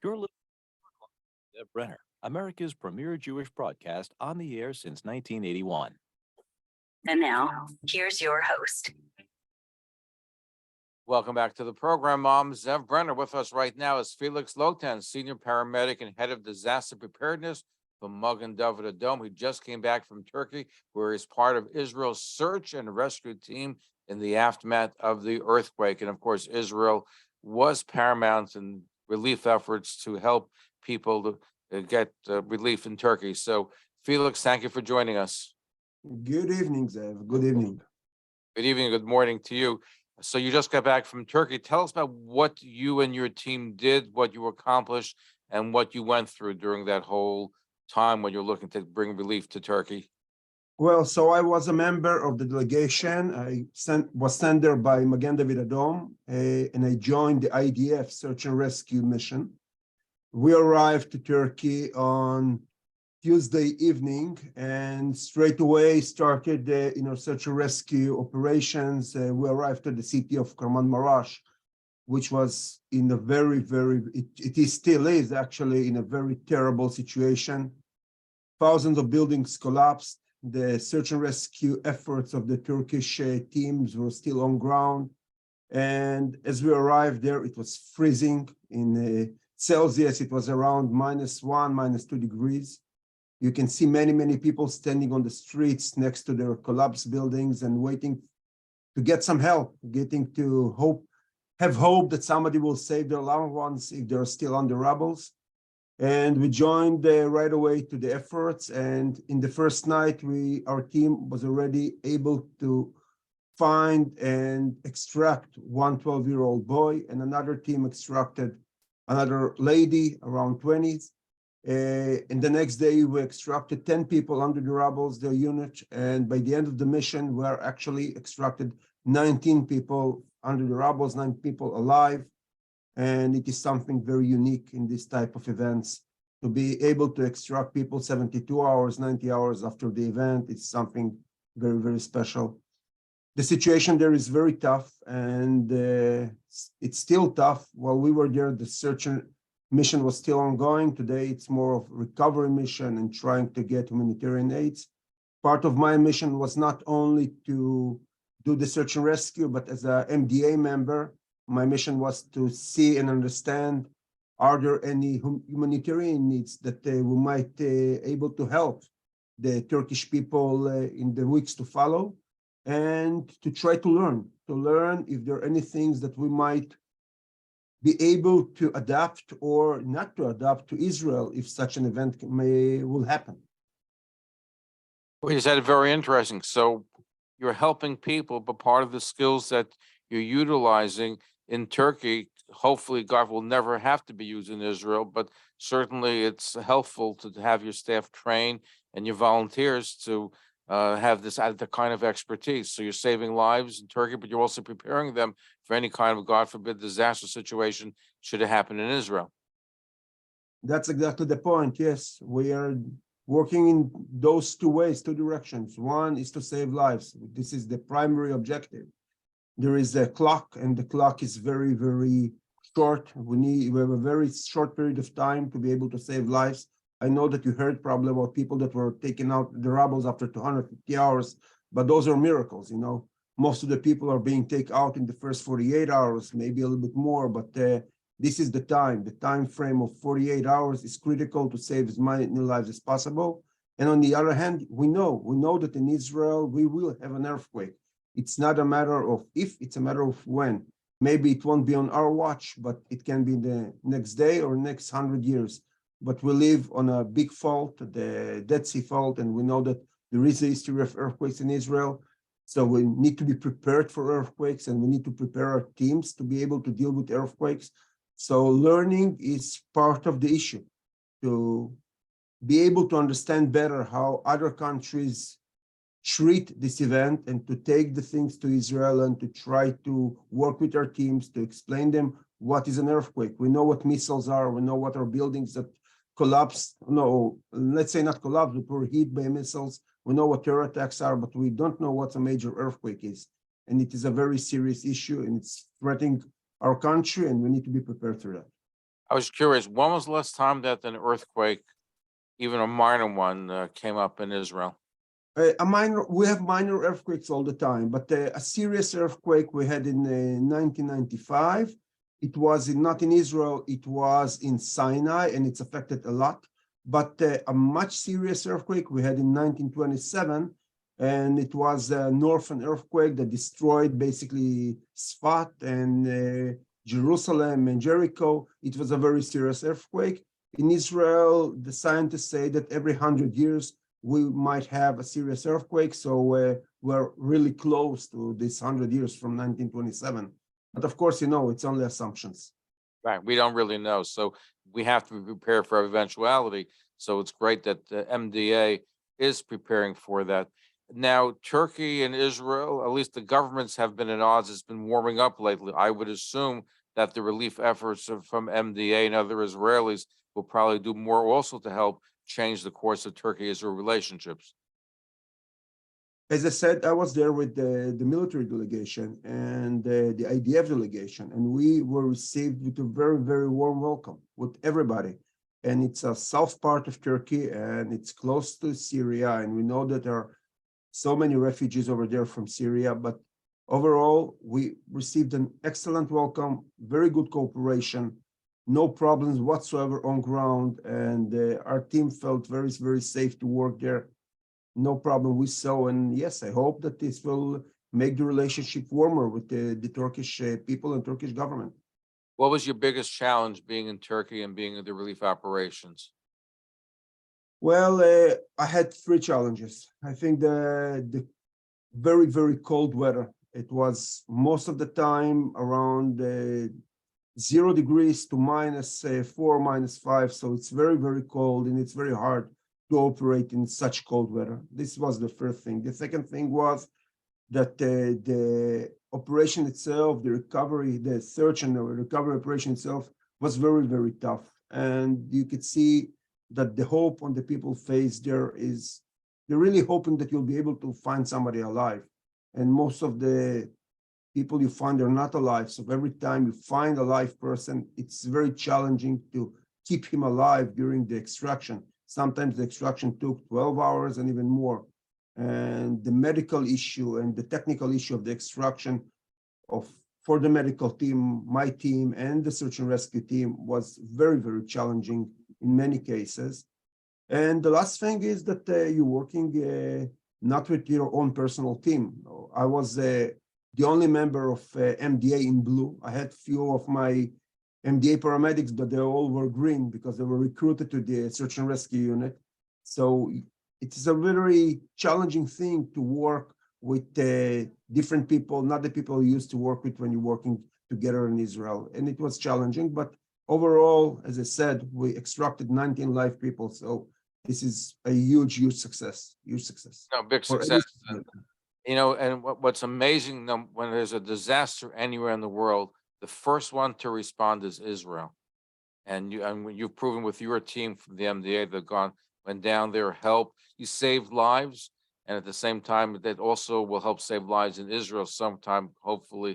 You're listening to Zev Brenner, America's premier Jewish broadcast, on the air since 1981. And now, here's your host. Welcome back to the program. Zev Brenner. With us right now is Felix Lotan, Senior Paramedic and Head of Disaster Preparedness for Magen David Adom. He just came back from Turkey, where he's part of Israel's search and rescue team in the aftermath of the earthquake. And of course, Israel was paramount in relief efforts to help people to get relief in Turkey. So, Felix, thank you for joining us. Good evening, Zev. Good evening. Good evening. Good morning to you. So you just got back from Turkey. Tell us about what you and your team did, what you accomplished, and what you went through during that whole time when you're looking to bring relief to Turkey. Well, so I was a member of the delegation. I was sent there by Magen David Adom, and I joined the IDF search and rescue mission. We arrived to Turkey on Tuesday evening and straight away started search and rescue operations. We arrived at the city of Kahramanmaraş, which was in a still is actually in a very terrible situation. Thousands of buildings collapsed. The search and rescue efforts of the Turkish teams were still on ground. And as we arrived there, it was freezing. In Celsius, it was around -1, -2 degrees. You can see many people standing on the streets next to their collapsed buildings and waiting to get some help, have hope that somebody will save their loved ones if they're still on the rubbles. And we joined right away to the efforts. And in the first night, our team was already able to find and extract one 12-year-old boy, and another team extracted another lady around 20s. And the next day, we extracted 10 people under the rubbles, their unit. And by the end of the mission, we actually extracted 19 people under the rubbles, 9 people alive. And it is something very unique in this type of events. To be able to extract people 72 hours, 90 hours after the event, it's something very special. The situation there is very tough, and it's still tough. While we were there, the search mission was still ongoing. Today, it's more of a recovery mission and trying to get humanitarian aids. Part of my mission was not only to do the search and rescue, but as a MDA member, my mission was to see and understand, are there any humanitarian needs that we might able to help the Turkish people in the weeks to follow, and to try to learn if there are any things that we might be able to adapt or not to adapt to Israel if such an event will happen. Well, you said it very interesting. So you're helping people, but part of the skills that you're utilizing in Turkey, hopefully, God, will never have to be used in Israel, but certainly it's helpful to have your staff train and your volunteers to have this the kind of expertise. So you're saving lives in Turkey, but you're also preparing them for any kind of, God forbid, disaster situation should it happen in Israel. That's exactly the point. Yes, we are working in those two ways, two directions. One is to save lives. This is the primary objective. There is a clock, and the clock is very short. We have a very short period of time to be able to save lives. I know that you heard probably about people that were taken out the rubbles after 250 hours, but those are miracles. Most of the people are being taken out in the first 48 hours, maybe a little bit more, but this is the time frame of 48 hours is critical to save as many lives as possible. And on the other hand, we know that in Israel, we will have an earthquake. It's not a matter of if, it's a matter of when. Maybe it won't be on our watch, but it can be the next day or next 100 years. But we live on a big fault, the Dead Sea fault, and we know that there is a history of earthquakes in Israel. So we need to be prepared for earthquakes, and we need to prepare our teams to be able to deal with earthquakes. So learning is part of the issue, to be able to understand better how other countries treat this event, and to take the things to Israel and to try to work with our teams to explain them what is an earthquake. We know what missiles are. We know what are buildings that collapsed. No, let's say not collapsed, but were hit by missiles. We know what terror attacks are, but we don't know what a major earthquake is. And it is a very serious issue, and it's threatening our country, and we need to be prepared for that. I was curious, when was the last time that an earthquake, even a minor one, came up in Israel? We have minor earthquakes all the time, but a serious earthquake we had in 1995. It was not in Israel, it was in Sinai, and it's affected a lot. But a much serious earthquake we had in 1927, and it was a northern earthquake that destroyed basically Sfat and Jerusalem and Jericho. It was a very serious earthquake. In Israel, the scientists say that every 100 years, we might have a serious earthquake. So we're really close to this 100 years from 1927. But of course, it's only assumptions. Right, we don't really know, so we have to be prepared for eventuality. So it's great that the MDA is preparing for that. Now, Turkey and Israel, at least the governments have been at odds. It's been warming up lately. I would assume that the relief efforts from MDA and other Israelis will probably do more also to help change the course of Turkey-Israel relationships. As I said, I was there with the military delegation and the IDF delegation, and we were received with a very, very warm welcome with everybody. And it's a south part of Turkey, and it's close to Syria, and we know that there are so many refugees over there from Syria. But overall, we received an excellent welcome, very good cooperation, no problems whatsoever on ground, and our team felt very, very safe to work there. No problem we saw, and yes, I hope that this will make the relationship warmer with the Turkish people and Turkish government. What was your biggest challenge being in Turkey and being in the relief operations? Well, I had three challenges. I think the very, very cold weather. It was most of the time around 0 degrees to -4, -5. So it's very, very cold, and it's very hard to operate in such cold weather. This was the first thing. The second thing was that the operation itself, the recovery, the search and the recovery operation itself was very, very tough. And you could see that the hope on the people's face there is, they're really hoping that you'll be able to find somebody alive. And most of the people you find are not alive. So every time you find a live person, it's very challenging to keep him alive during the extraction. Sometimes the extraction took 12 hours and even more. And the medical issue and the technical issue of the extraction for the medical team, my team, and the search and rescue team was very, very challenging in many cases. And the last thing is that you're working not with your own personal team. I was the only member of MDA in blue. I had few of my MDA paramedics, but they all were green because they were recruited to the search and rescue unit. So it is a very challenging thing to work with different people, not the people you used to work with when you're working together in Israel. And it was challenging, but overall, as I said, we extracted 19 live people. So this is a huge, huge success, huge success. No, big For success. every- And what's amazing, when there's a disaster anywhere in the world, the first one to respond is Israel. And you've proven with your team from the MDA, went down there, helped, you saved lives. And at the same time, that also will help save lives in Israel sometime, hopefully,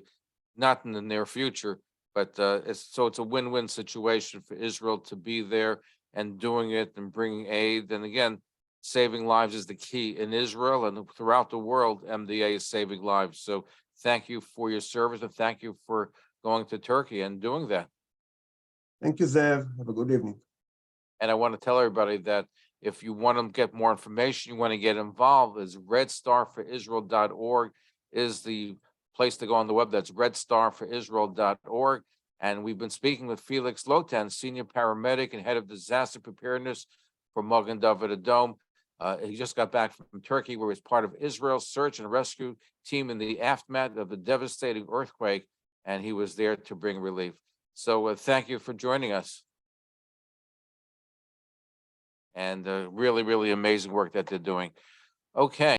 not in the near future, but it's a win-win situation for Israel to be there and doing it and bringing aid. And again, saving lives is the key in Israel and throughout the world. MDA is saving lives. So thank you for your service, and thank you for going to Turkey and doing that. Thank you, Zev. Have a good evening. And I want to tell everybody that if you want to get more information, you want to get involved, is redstarforisrael.org is the place to go on the web. That's redstarforisrael.org. And we've been speaking with Felix Lotan, senior paramedic and head of disaster preparedness for Magen David Adom. He just got back from Turkey, where he's part of Israel's search and rescue team in the aftermath of the devastating earthquake, and he was there to bring relief. So thank you for joining us. And really, really amazing work that they're doing. Okay.